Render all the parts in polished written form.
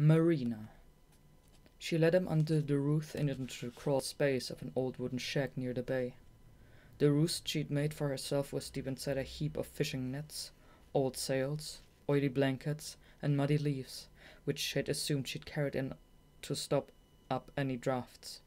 Marina. She led him under the roof and into the crawl space of an old wooden shack near the bay. The roost she'd made for herself was deep inside a heap of fishing nets, old sails, oily blankets, and muddy leaves, which she'd assumed she'd carried in to stop up any drafts.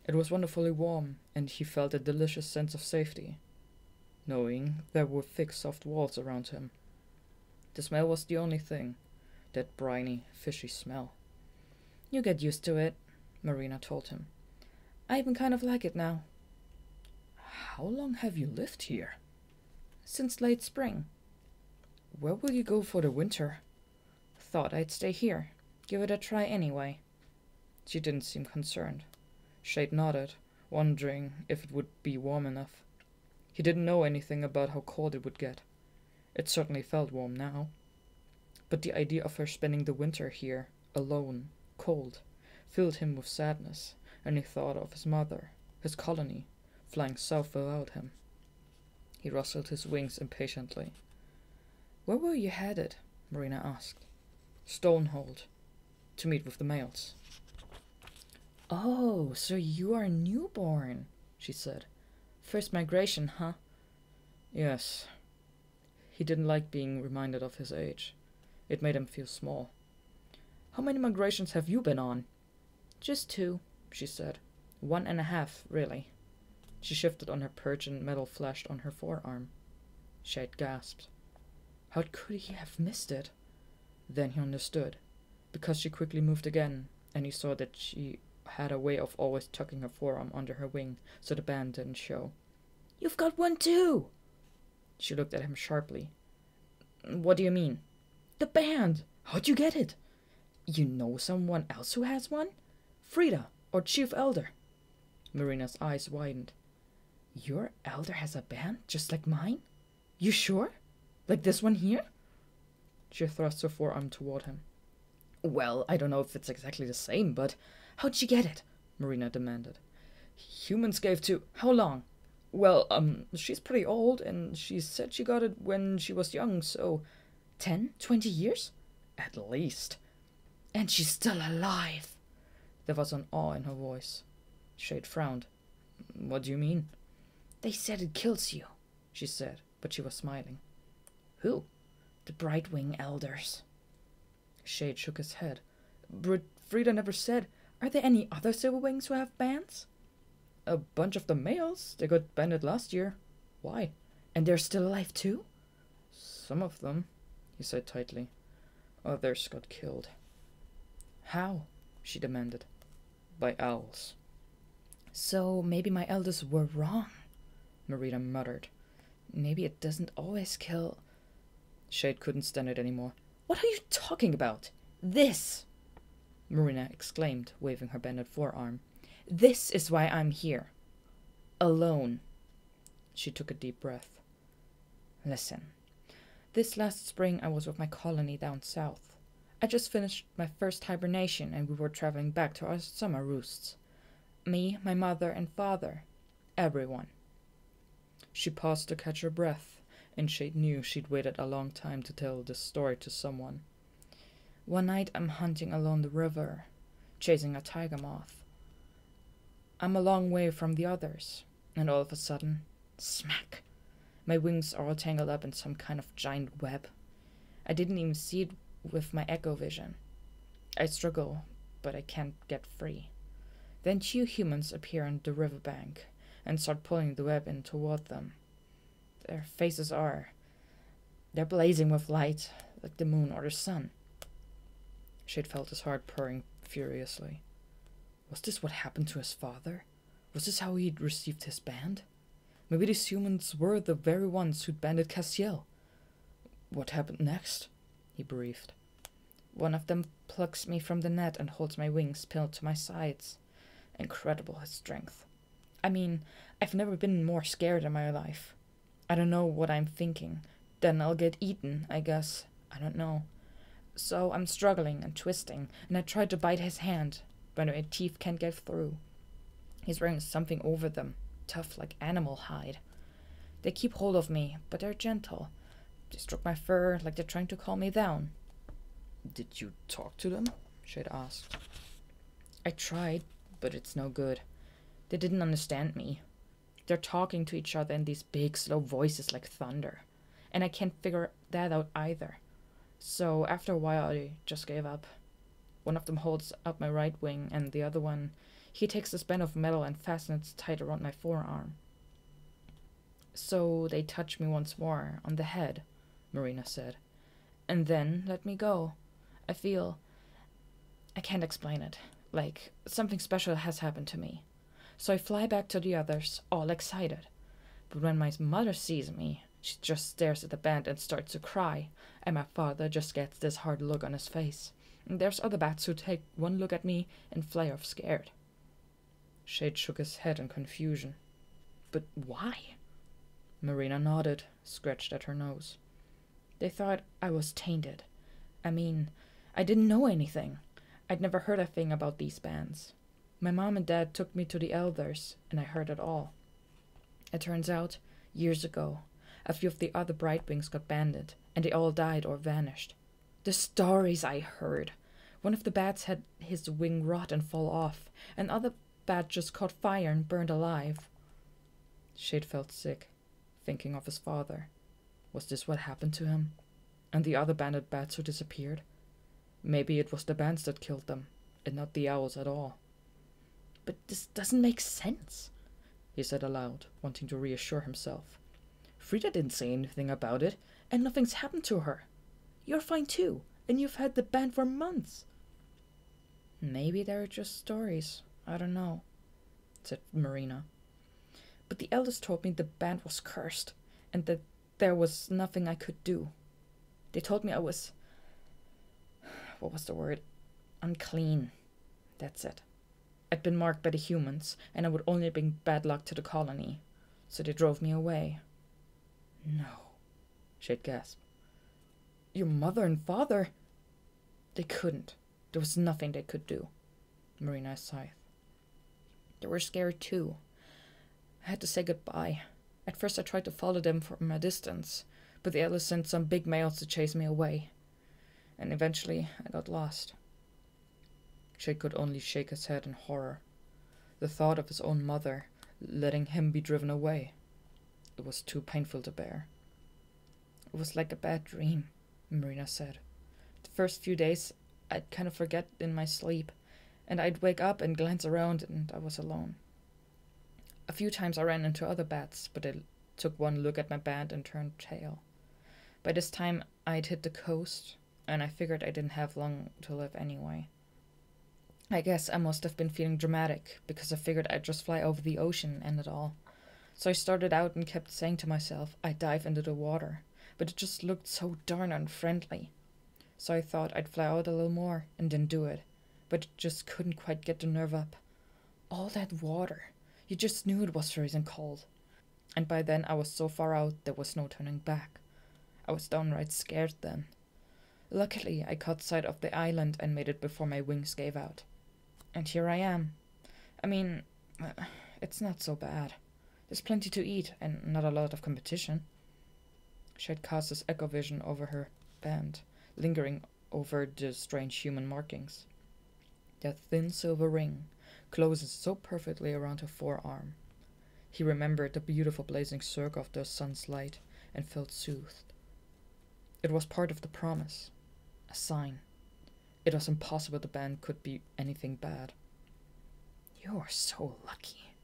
It was wonderfully warm, and he felt a delicious sense of safety, knowing there were thick, soft walls around him. The smell was the only thing, that briny, fishy smell. "You get used to it," Marina told him. "I even kind of like it now." "How long have you lived here?" "Since late spring." "Where will you go for the winter?" "Thought I'd stay here. Give it a try anyway." She didn't seem concerned. Shade nodded, wondering if it would be warm enough. He didn't know anything about how cold it would get. It certainly felt warm now. But the idea of her spending the winter here, alone, cold, filled him with sadness, and he thought of his mother, his colony, flying south without him. He rustled his wings impatiently. "Where were you headed?" Marina asked. "Stonehold, to meet with the males." "Oh, so you are newborn," she said. "First migration, huh?" "Yes." He didn't like being reminded of his age. It made him feel small. "How many migrations have you been on?" "Just 2, she said. 1.5, really." She shifted on her perch and metal flashed on her forearm. Shade gasped. How could he have missed it? Then he understood, because she quickly moved again, and he saw that she had a way of always tucking her forearm under her wing so the band didn't show. "You've got one too!" She looked at him sharply. "What do you mean?" "The band! How'd you get it?" "You know someone else who has one?" "Frida, or Chief Elder." Marina's eyes widened. "Your elder has a band, just like mine? You sure? Like this one here?" She thrust her forearm toward him. "Well, I don't know if it's exactly the same, but how'd she get it?" Marina demanded. "Humans gave to... How long?" "Well, she's pretty old, and she said she got it when she was young, so... 10, 20 years? At least." "And she's still alive." There was an awe in her voice. Shade frowned. "What do you mean?" "They said it kills you," she said, but she was smiling. "Who?" "The Brightwing Elders." Shade shook his head. "But Frida never said..." "Are there any other Silverwings who have bands?" "A bunch of the males. They got banded last year." "Why?" "And they're still alive too?" "Some of them," he said tightly. "Others got killed." "How?" she demanded. "By owls." "So maybe my elders were wrong," Marina muttered. "Maybe it doesn't always kill..." Shade couldn't stand it anymore. "What are you talking about? This!" Marina exclaimed, waving her banded forearm. "This is why I'm here. Alone." She took a deep breath. "Listen. This last spring I was with my colony down south. I just finished my first hibernation and we were traveling back to our summer roosts. Me, my mother and father. Everyone." She paused to catch her breath, and Shade knew she'd waited a long time to tell this story to someone. "One night I'm hunting along the river, chasing a tiger moth. I'm a long way from the others, and all of a sudden, smack! My wings are all tangled up in some kind of giant web. I didn't even see it with my echo vision. I struggle, but I can't get free. Then 2 humans appear on the riverbank and start pulling the web in toward them. Their faces they're blazing with light, like the moon or the sun." Shade felt his heart purring furiously. Was this what happened to his father? Was this how he'd received his band? Maybe these humans were the very ones who'd banded Cassiel. "What happened next?" he breathed. "One of them plucks me from the net and holds my wings pinned to my sides. Incredible, his strength. I mean, I've never been more scared in my life. I don't know what I'm thinking. Then I'll get eaten, I guess. I don't know. So I'm struggling and twisting, and I try to bite his hand, but my teeth can't get through. He's wearing something over them, tough like animal hide. They keep hold of me, but they're gentle. They stroke my fur like they're trying to calm me down." Did you talk to them? Shade asked. I tried, but it's no good. They didn't understand me. They're talking to each other in these big, slow voices like thunder. And I can't figure that out either. So after a while, I just gave up. One of them holds up my right wing, and the other one, he takes this band of metal and fastens it tight around my forearm. So they touch me once more on the head, Marina said, and then let me go. I feel... I can't explain it. Like something special has happened to me. So I fly back to the others, all excited. But when my mother sees me, she just stares at the band and starts to cry, and my father just gets this hard look on his face. And there's other bats who take one look at me and fly off scared. Shade shook his head in confusion. But why? Marina nodded, scratched at her nose. They thought I was tainted. I mean, I didn't know anything. I'd never heard a thing about these bands. My mom and dad took me to the elders, and I heard it all. It turns out, years ago, a few of the other Brightwings got banded, and they all died or vanished. The stories I heard. One of the bats had his wing rot and fall off. Another bat just caught fire and burned alive. Shade felt sick, thinking of his father. Was this what happened to him? And the other banded bats who disappeared? Maybe it was the bands that killed them, and not the owls at all. But this doesn't make sense, he said aloud, wanting to reassure himself. Frida didn't say anything about it, and nothing's happened to her. You're fine too, and you've had the band for months. Maybe they're just stories. I don't know, said Marina. But the elders told me the band was cursed, and that there was nothing I could do. They told me I was... what was the word? Unclean. That's it. I'd been marked by the humans, and I would only bring bad luck to the colony. So they drove me away. No, Shade gasped. Your mother and father? They couldn't. There was nothing they could do, Marina sighed. They were scared too. I had to say goodbye. At first I tried to follow them from a distance, but the elders sent some big males to chase me away. And eventually I got lost. Shade could only shake his head in horror. The thought of his own mother, letting him be driven away. It was too painful to bear. It was like a bad dream, Marina said. The first few days I'd kind of forget in my sleep, and I'd wake up and glance around and I was alone. A few times I ran into other bats, but they took one look at my band and turned tail. By this time I'd hit the coast, and I figured I didn't have long to live anyway. I guess I must have been feeling dramatic, because I figured I'd just fly over the ocean and end it all. So I started out and kept saying to myself I'd dive into the water, but it just looked so darn unfriendly. So I thought I'd fly out a little more, and then do it, but just couldn't quite get the nerve up. All that water, you just knew it was freezing cold. And by then I was so far out there was no turning back. I was downright scared then. Luckily I caught sight of the island and made it before my wings gave out. And here I am. I mean, it's not so bad. There's plenty to eat and not a lot of competition. She had cast his echo vision over her band, lingering over the strange human markings. That thin silver ring closes so perfectly around her forearm. He remembered the beautiful blazing circle of the sun's light and felt soothed. It was part of the promise, a sign. It was impossible the band could be anything bad. "You're so lucky,"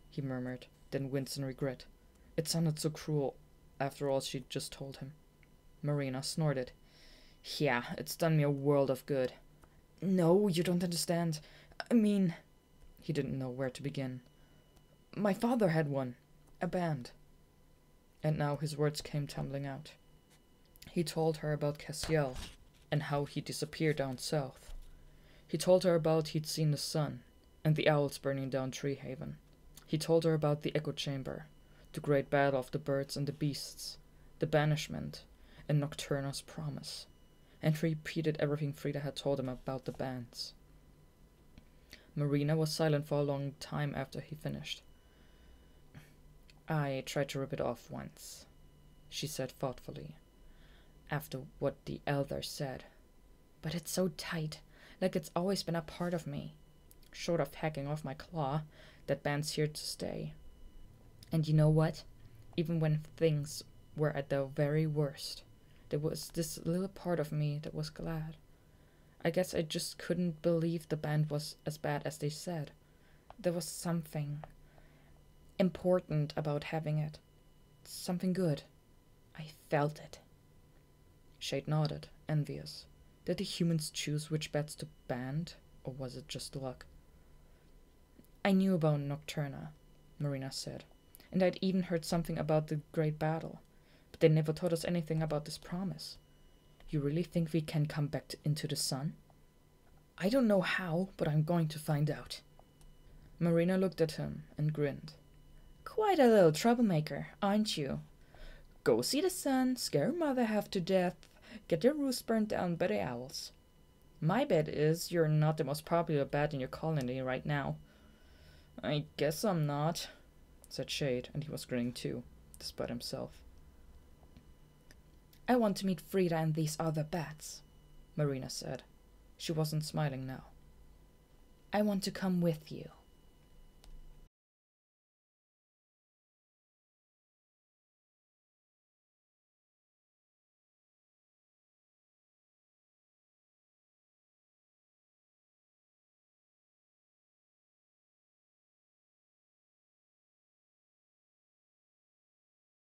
he murmured, then winced in regret. It sounded so cruel, after all she'd just told him. Marina snorted. "Yeah, it's done me a world of good." "No, you don't understand. I mean..." He didn't know where to begin. "My father had one. A band." And now his words came tumbling out. He told her about Cassiel, and how he disappeared down south. He told her about he'd seen the sun, and the owls burning down Treehaven. He told her about the echo chamber, the great battle of the birds and the beasts, the banishment, and Nocturna's promise, and he repeated everything Frida had told him about the bands. Marina was silent for a long time after he finished. "I tried to rip it off once," she said thoughtfully, "after what the elder said, but it's so tight, like it's always been a part of me. Short of hacking off my claw, that band's here to stay. And you know what? Even when things were at their very worst, there was this little part of me that was glad. I guess I just couldn't believe the band was as bad as they said. There was something important about having it. Something good. I felt it. Shade nodded, envious. Did the humans choose which bats to band, or was it just luck? I knew about Nocturna, Marina said, and I'd even heard something about the great battle, but they never taught us anything about this promise. You really think we can come back into the sun? I don't know how, but I'm going to find out. Marina looked at him and grinned. Quite a little troublemaker, aren't you? Go see the sun, scare mother half to death, get your roost burned down by the owls. My bet is you're not the most popular bat in your colony right now. I guess I'm not, said Shade, and he was grinning too, despite himself. I want to meet Frida and these other bats, Marina said. She wasn't smiling now. I want to come with you.